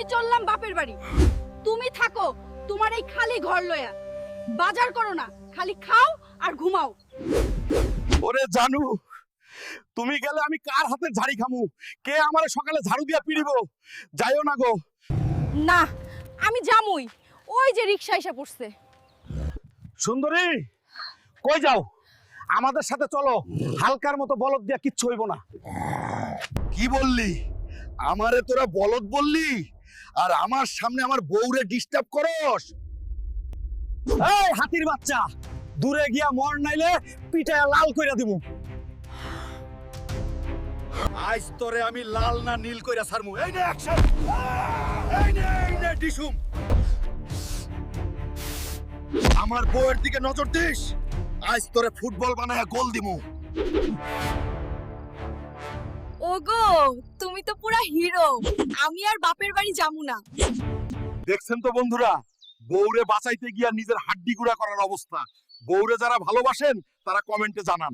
আমি চললাম বাপের বাড়ি। তুমি থাকো তোমার এই খালি ঘর লয়া, বাজার করো না, খালি খাও আর ঘুমাও। ওরে জানু, তুমি গেলে আমি কার হাতে ঝাড়ি খামু? কে আমারে সকালে ঝাড়ু দিয়া পিড়িব? যাইও না গো। না, আমি জামুই। ওই যে রিকশা এসে পড়ছে। সুন্দরী, কই যাও? আমাদের সাথে চলো, হালকার মতো বলদ দিয়া কিচ্ছু হইব না। কি বললি? আমারে তোরা বলদ বললি, আর আমার সামনে আমার বউরে ডিস্টার্ব করস? এই হাতির বাচ্চা, দূরে গিয়া মর, নাইলে পিটায়া লাল কইরা দিমু। আজ তোরে আমি লাল না নীল কইরা ছাড়মু। এই নে অ্যাকশন, এই নে ডিসুম। আমার বউয়ের দিকে নজর দিস, আজ তোরে ফুটবল বানায়া গোল দিমু। ওগো, তুমি তো পুরা হিরো। আমি আর বাপের বাড়ি যামু না। দেখছেন তো বন্ধুরা, বউরে বাঁচাইতে গিয়া নিজের হাড্ডি গুঁড়া করার অবস্থা। বউরে যারা ভালোবাসেন তারা কমেন্টে জানান।